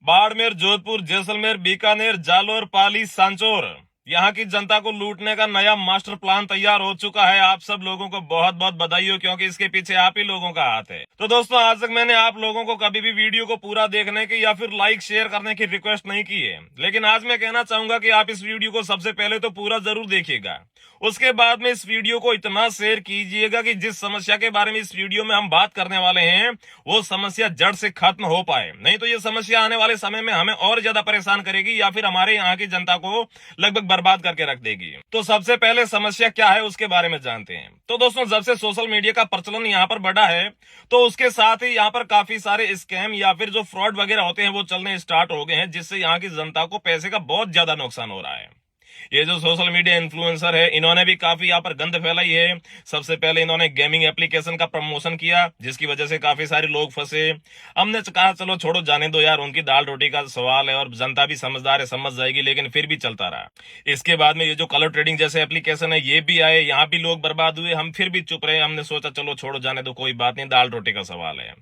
बाड़मेर, जोधपुर, जैसलमेर, बीकानेर, जालोर, पाली, सांचौर, यहाँ की जनता को लूटने का नया मास्टर प्लान तैयार हो चुका है। आप सब लोगों को बहुत बहुत बधाई हो, क्योंकि इसके पीछे आप ही लोगों का हाथ है। तो दोस्तों, आज तक मैंने आप लोगों को कभी भी वीडियो को पूरा देखने की या फिर लाइक शेयर करने की रिक्वेस्ट नहीं की है, लेकिन आज मैं कहना चाहूंगा कि आप इस वीडियो को सबसे पहले तो पूरा जरूर देखिएगा। उसके बाद में इस वीडियो को इतना शेयर कीजिएगा कि जिस समस्या के बारे में इस वीडियो में हम बात करने वाले हैं वो समस्या जड़ से खत्म हो पाए। नहीं तो ये समस्या आने वाले समय में हमें और ज्यादा परेशान करेगी या फिर हमारे यहाँ की जनता को लगभग बर्बाद करके रख देगी। तो सबसे पहले समस्या क्या है उसके बारे में जानते हैं। तो दोस्तों, जब से सोशल मीडिया का प्रचलन यहाँ पर बढ़ा है, तो उसके साथ ही यहाँ पर काफी सारे स्कैम या फिर जो फ्रॉड वगैरह होते हैं वो चलने स्टार्ट हो गए हैं, जिससे यहाँ की जनता को पैसे का बहुत ज्यादा नुकसान हो रहा है। ये जो सोशल मीडिया इन्फ्लुएंसर है, इन्होंने भी काफी यहाँ पर गंद फैलाई है। सबसे पहले इन्होंने गेमिंग एप्लीकेशन का प्रमोशन किया, जिसकी वजह से काफी सारे लोग फंसे। हमने कहा चलो छोड़ो, जाने दो यार, उनकी दाल रोटी का सवाल है और जनता भी समझदार है, समझ जाएगी, लेकिन फिर भी चलता रहा। इसके बाद में ये जो कलर ट्रेडिंग जैसे एप्लीकेशन है ये भी आए, यहाँ भी लोग बर्बाद हुए, हम फिर भी चुप रहे। हमने सोचा चलो छोड़ो, जाने दो, कोई बात नहीं, दाल रोटी का सवाल है।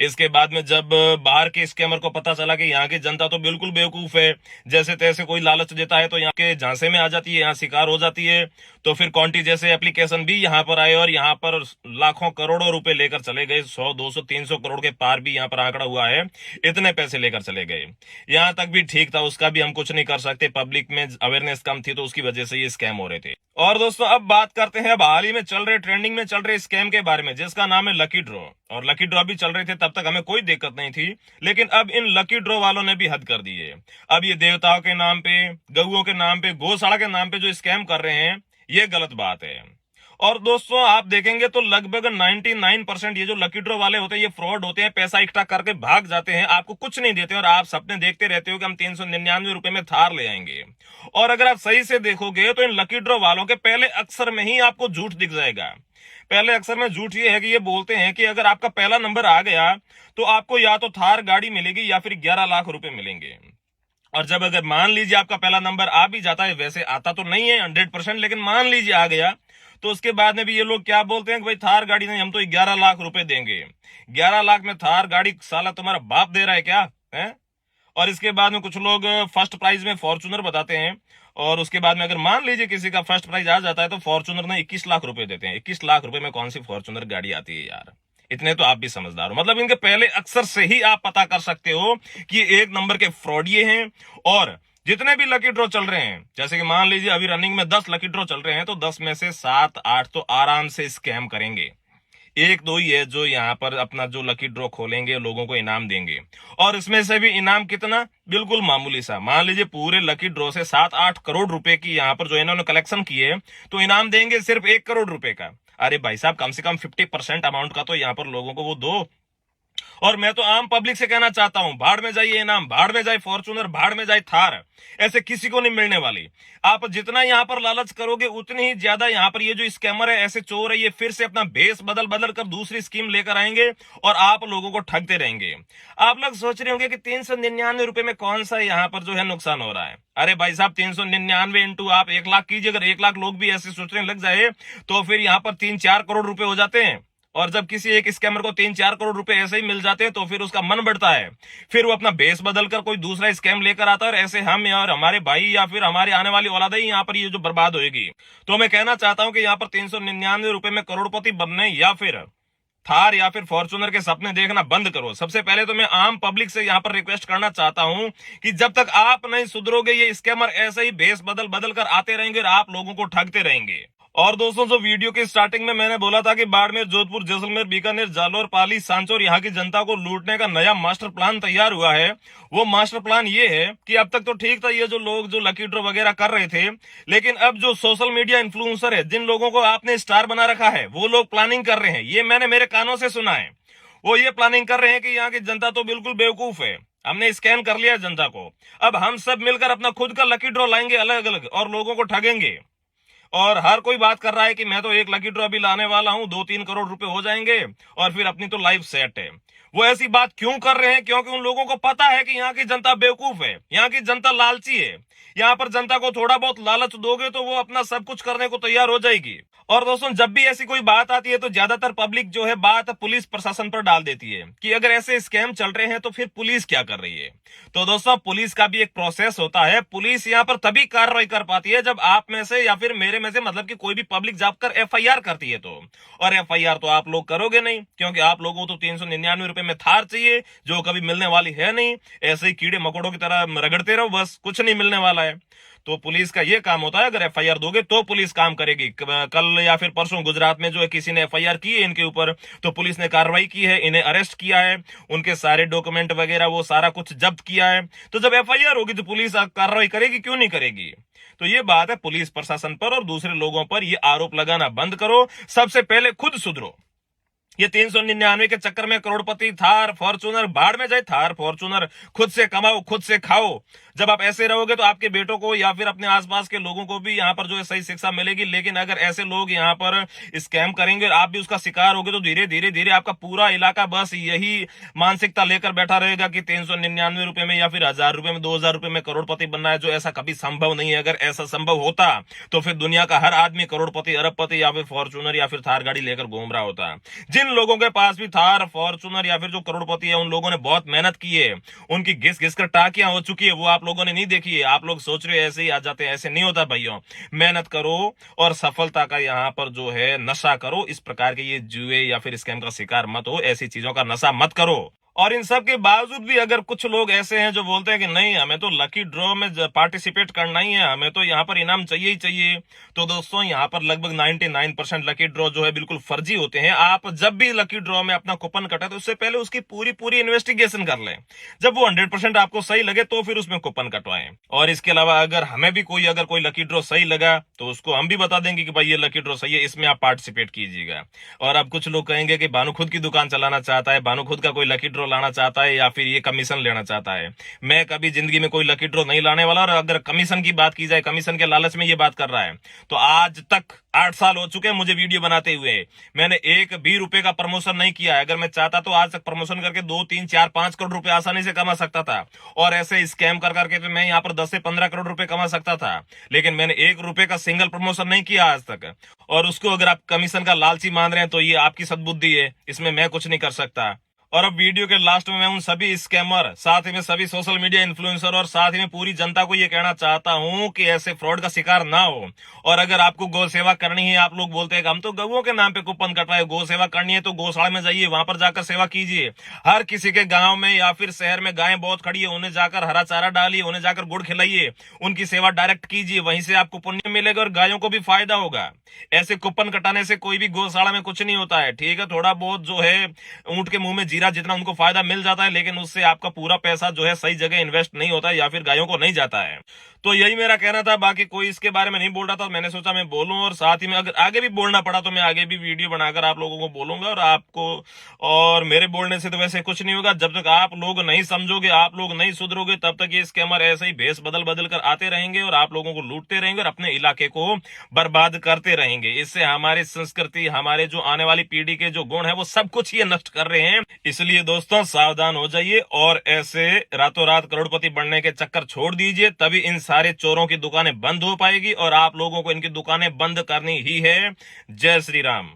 इसके बाद में जब बाहर के स्कैमर को पता चला कि यहाँ की जनता तो बिल्कुल बेवकूफ है, जैसे तैसे कोई लालच देता है तो यहाँ के झांसे में आ जाती है, यहाँ शिकार हो जाती है, तो फिर कॉन्टी जैसे एप्लीकेशन भी यहाँ पर आए और यहाँ पर लाखों करोड़ों रुपए लेकर चले गए। 100, 200, 300 करोड़ के पार भी यहाँ पर आंकड़ा हुआ है, इतने पैसे लेकर चले गए। यहाँ तक भी ठीक था, उसका भी हम कुछ नहीं कर सकते, पब्लिक में अवेयरनेस कम थी तो उसकी वजह से ये स्कैम हो रहे थे। और दोस्तों, अब बात करते हैं अब हाल ही में चल रहे, ट्रेंडिंग में चल रहे स्कैम के बारे में, जिसका नाम है लकी ड्रॉ। और लकी ड्रॉ भी चल रहे थे, तब तक हमें कोई दिक्कत नहीं थी, लेकिन अब इन लकी ड्रॉ वालों ने भी हद कर दी है। अब ये देवताओं के नाम पे, गऊओं के नाम पे, गौशाला के नाम पे जो स्कैम कर रहे हैं, ये गलत बात है। और दोस्तों, आप देखेंगे तो लगभग 99% ये जो लकी ड्रॉ वाले होते हैं ये फ्रॉड होते हैं, पैसा इकट्ठा करके भाग जाते हैं, आपको कुछ नहीं देते और आप सपने देखते रहते हो कि हम 399 रुपए में थार ले आएंगे। और अगर आप सही से देखोगे तो इन लकी ड्रॉ वालों के पहले अक्षर में ही आपको झूठ दिख जाएगा। पहले अक्षर में झूठ ये है कि ये बोलते हैं कि अगर आपका पहला नंबर आ गया तो आपको या तो थार गाड़ी मिलेगी या फिर 11 लाख रुपए मिलेंगे। और जब अगर मान लीजिए आपका पहला नंबर आ भी जाता है, वैसे आता तो नहीं है 100%, लेकिन मान लीजिए आ गया, तो उसके बाद में भी ये लोग क्या बोलते हैं कि भाई थार गाड़ी नहीं, हम तो 11 लाख रुपए देंगे। 11 लाख में थार गाड़ी साला तुम्हारा बाप दे रहा है क्या है? और इसके बाद में कुछ लोग फर्स्ट प्राइज में फॉर्चूनर बताते हैं, और उसके बाद में अगर मान लीजिए किसी का फर्स्ट प्राइज आ जाता है तो फॉर्चूनर में 21 लाख रुपए देते हैं। 21 लाख रुपए में कौन सी फॉर्चूनर गाड़ी आती है यार? इतने तो आप भी समझदार हो। मतलब इनके पहले अक्षर से ही आप पता कर सकते हो कि एक नंबर के फ्रॉडिये हैं। और जितने भी लकी ड्रॉ चल रहे हैं, जैसे कि मान लीजिए अभी रनिंग में 10 लकी ड्रॉ चल रहे हैं, तो 10 में से 7, 8 तो आराम से स्कैम करेंगे। एक दो ही है जो यहाँ पर अपना जो लकी ड्रॉ खोलेंगे, लोगों को इनाम देंगे। और इसमें से भी इनाम कितना? बिल्कुल मामूली सा। मान लीजिए पूरे लकी ड्रॉ से 7-8 करोड़ रुपए की यहाँ पर जो इन्होंने कलेक्शन की है, तो इनाम देंगे सिर्फ 1 करोड़ रुपए का। अरे भाई साहब, कम से कम 50% अमाउंट का तो यहाँ पर लोगों को वो दो। और मैं तो आम पब्लिक से कहना चाहता हूं, भाड़ में जाइए इनाम, भाड़ में जाए फॉर्चूनर, भाड़ में जाए थार, ऐसे किसी को नहीं मिलने वाली। आप जितना यहां पर लालच करोगे उतनी ही ज्यादा यहाँ पर ये जो स्कैमर है, ऐसे चोर है, ये फिर से अपना भेस बदल बदल कर दूसरी स्कीम लेकर आएंगे और आप लोगों को ठगते रहेंगे। आप लोग सोच रहे होंगे कि 399 रुपए में कौन सा यहाँ पर जो है नुकसान हो रहा है। अरे भाई साहब, 399 इंटू आप 1 लाख कीजिए। अगर 1 लाख लोग भी ऐसे सोचने लग जाए तो फिर यहाँ पर 3-4 करोड़ रुपए हो जाते हैं। और जब किसी एक स्कैमर को 3-4 करोड़ रुपए ऐसे ही मिल जाते हैं तो फिर उसका मन बढ़ता है, फिर वो अपना बेस बदलकर कोई दूसरा स्कैम लेकर आता है, और ऐसे हम और हमारे भाई या फिर हमारे आने वाली औलाद ही यहाँ पर ये जो बर्बाद होगी। तो मैं कहना चाहता हूं कि यहाँ पर 399 रुपए में करोड़पति बनने या फिर थार या फिर फॉर्चूनर के सपने देखना बंद करो। सबसे पहले तो मैं आम पब्लिक से यहाँ पर रिक्वेस्ट करना चाहता हूं कि जब तक आप नहीं सुधरोगे, ये स्कैमर ऐसे ही बेस बदल बदल कर आते रहेंगे और आप लोगों को ठगते रहेंगे। और दोस्तों, जो वीडियो की स्टार्टिंग में मैंने बोला था कि बाड़मेर, जोधपुर, जैसलमेर, बीकानेर, जालोर, पाली, सांचौर, यहाँ की जनता को लूटने का नया मास्टर प्लान तैयार हुआ है। वो मास्टर प्लान ये है कि अब तक तो ठीक था ये जो लोग जो लकी ड्रॉ वगैरह कर रहे थे, लेकिन अब जो सोशल मीडिया इन्फ्लुएंसर है, जिन लोगों को आपने स्टार बना रखा है, वो लोग प्लानिंग कर रहे हैं। ये मैंने मेरे कानों से सुना है। वो ये प्लानिंग कर रहे हैं कि यहाँ की जनता तो बिल्कुल बेवकूफ है, हमने स्कैम कर लिया जनता को, अब हम सब मिलकर अपना खुद का लकी ड्रॉ लाएंगे अलग अलग और लोगों को ठगेंगे। और हर कोई बात कर रहा है कि मैं तो एक लकी ड्रॉ भी लाने वाला हूं, 2-3 करोड़ रुपए हो जाएंगे और फिर अपनी तो लाइफ सेट है। वो ऐसी बात क्यों कर रहे हैं? क्योंकि उन लोगों को पता है कि यहाँ की जनता बेवकूफ है, यहाँ की जनता लालची है। यहाँ पर जनता को थोड़ा बहुत लालच दोगे तो वो अपना सब कुछ करने को तैयार हो जाएगी। और दोस्तों जब भी ऐसी कोई बात आती है तो ज्यादातर पब्लिक जो है बात पुलिस प्रशासन पर डाल देती है कि अगर ऐसे स्कैम चल रहे हैं तो फिर पुलिस क्या कर रही है। तो दोस्तों पुलिस का भी एक प्रोसेस होता है। पुलिस यहाँ पर तभी कार्रवाई कर पाती है जब आप में से या फिर मेरे में से मतलब कि कोई भी पब्लिक जाकर एफआईआर करती है तो। और एफआईआर तो आप लोग करोगे नहीं, क्योंकि आप लोगों को तो 399 रुपए में थार चाहिए जो कभी मिलने वाली है नहीं। ऐसे ही कीड़े मकोड़ों की तरह रगड़ते रहो, बस कुछ नहीं मिलने वाला है। तो पुलिस का ये काम होता है, अगर एफआईआर दोगे तो पुलिस काम करेगी। कल या फिर परसों गुजरात में जो है किसी ने एफआईआर की है इनके ऊपर, तो पुलिस ने कार्रवाई की है, इन्हें अरेस्ट किया है, उनके सारे डॉक्यूमेंट वगैरह वो सारा कुछ जब्त किया है। तो जब एफआईआर होगी तो पुलिस कार्रवाई करेगी, क्यों नहीं करेगी। तो ये बात है पुलिस प्रशासन पर और दूसरे लोगों पर ये आरोप लगाना बंद करो। सबसे पहले खुद सुधरो। ये 399 के चक्कर में करोड़पति थार फॉर्चूनर भाड़ में जाए, थार फॉर्चूनर खुद से कमाओ खुद से खाओ। जब आप ऐसे रहोगे तो आपके बेटों को या फिर अपने आसपास के लोगों को भी यहाँ पर जो है सही शिक्षा मिलेगी। लेकिन अगर ऐसे लोग यहाँ पर स्कैम करेंगे और आप भी उसका शिकार होगे तो धीरे धीरे धीरे आपका पूरा इलाका बस यही मानसिकता लेकर बैठा रहेगा कि 399 रुपए में या फिर 1000 रुपए में 2000 रुपए में करोड़पति बनना है, जो ऐसा कभी संभव नहीं है। अगर ऐसा संभव होता तो फिर दुनिया का हर आदमी करोड़पति अरबपति या फिर फॉर्चूनर या फिर थार गाड़ी लेकर घूम रहा होता। जिन लोगों के पास भी थार फॉर्चूनर या फिर जो करोड़पति है उन लोगों ने बहुत मेहनत की है, उनकी घिस घिस कर टाकियां हो चुकी है, वो आप लोगों ने नहीं देखी है। आप लोग सोच रहे हो ऐसे ही आ जाते हैं, ऐसे नहीं होता भाइयों। मेहनत करो और सफलता का यहाँ पर जो है नशा करो। इस प्रकार के ये जुए या फिर स्कैम का शिकार मत हो, ऐसी चीजों का नशा मत करो। और इन सब के बावजूद भी अगर कुछ लोग ऐसे हैं जो बोलते हैं कि नहीं हमें तो लकी ड्रॉ में पार्टिसिपेट करना ही है, हमें तो यहाँ पर इनाम चाहिए ही चाहिए, तो दोस्तों यहाँ पर लगभग 99% लकी ड्रॉ जो है बिल्कुल फर्जी होते हैं। आप जब भी लकी ड्रॉ में अपना कूपन कटा तो उससे पहले उसकी पूरी पूरी इन्वेस्टिगेशन कर लें। जब वो 100% आपको सही लगे तो फिर उसमें कूपन कटवाएं। और इसके अलावा अगर हमें भी अगर कोई लकी ड्रॉ सही लगा तो उसको हम भी बता देंगे कि भाई ये लकी ड्रॉ सही है, इसमें आप पार्टिसिपेट कीजिएगा। और अब कुछ लोग कहेंगे कि भानु खुद की दुकान चलाना चाहता है, भानु खुद का कोई लकी ड्रॉ लाना चाहता है या फिर ये कमीशन लेना चाहता है। मैं कभी जिंदगी में कोई लकी ड्रॉ नहीं लाने वाला। और अगर कमीशन की बात की जाए, कमीशन के लालच में ये बात कर रहा है, तो आज तक 8 साल हो चुके हैं मुझे वीडियो बनाते हुए, मैंने एक भी रुपए का प्रमोशन नहीं किया है। अगर मैं चाहता तो आज तक प्रमोशन करके 2, 3, 4, 5 करोड़ रुपए आसानी से कमा सकता था। और ऐसे स्कैम कर करके तो मैं यहाँ पर 10 से 15 करोड़ रुपए कमा सकता था। लेकिन मैंने 1 रुपए का सिंगल प्रमोशन नहीं किया आज तक। और उसको अगर आप कमीशन का लालची मान रहे हैं तो ये आपकी सद्बुद्धि है, इसमें मैं कुछ नहीं कर सकता। और अब वीडियो के लास्ट में मैं उन सभी स्कैमर, साथ ही में सभी सोशल मीडिया इन्फ्लुएंसर और साथ ही में पूरी जनता को ये कहना चाहता हूं कि ऐसे फ्रॉड का शिकार ना हो। और अगर आपको गौ सेवा करनी है, आप लोग बोलते हैं कि हम तो गौओं के नाम पे कूपन कटवाए, गौ सेवा करनी है तो गौशाला में जाइए, वहां पर जाकर सेवा कीजिए। हर किसी के गांव में या फिर शहर में गायें बहुत खड़ी है, उन्हें जाकर हरा चारा डालिए, उन्हें जाकर गुड़ खिलाइए, उनकी सेवा डायरेक्ट कीजिए, वहीं से आपको पुण्य मिलेगा और गायों को भी फायदा होगा। ऐसे कूपन कटाने से कोई भी गौशाला में कुछ नहीं होता है। ठीक है, थोड़ा बहुत जो है ऊंट के मुंह में जीरा जितना उनको फायदा मिल जाता है, लेकिन उससे आपका पूरा पैसा जो है सही जगह इन्वेस्ट नहीं होता है या फिर गायों को नहीं जाता है। तो यही मेरा कहना था, बाकी कोई इसके बारे में नहीं बोल रहा था, मैंने सोचा मैं बोलूं। और साथ ही में अगर आगे भी बोलना पड़ा तो मैं आगे भी वीडियो बनाकर आप लोगों को बोलूंगा। और आपको और मेरे बोलने से तो वैसे कुछ नहीं होगा। जब तक आप लोग नहीं समझोगे, आप लोग नहीं सुधरोगे, तब तक ये स्कैमर ऐसे ही भेष बदल बदल कर आते रहेंगे और आप लोगों को लूटते रहेंगे और अपने इलाके को बर्बाद करते रहेंगे। इससे हमारी संस्कृति, हमारे जो आने वाली पीढ़ी के जो गुण है वो सब कुछ ये नष्ट कर रहे हैं। इसलिए दोस्तों सावधान हो जाइए और ऐसे रातों रात करोड़पति बनने के चक्कर छोड़ दीजिए, तभी इन सारे चोरों की दुकानें बंद हो पाएगी और आप लोगों को इनकी दुकानें बंद करनी ही है। जय श्री राम।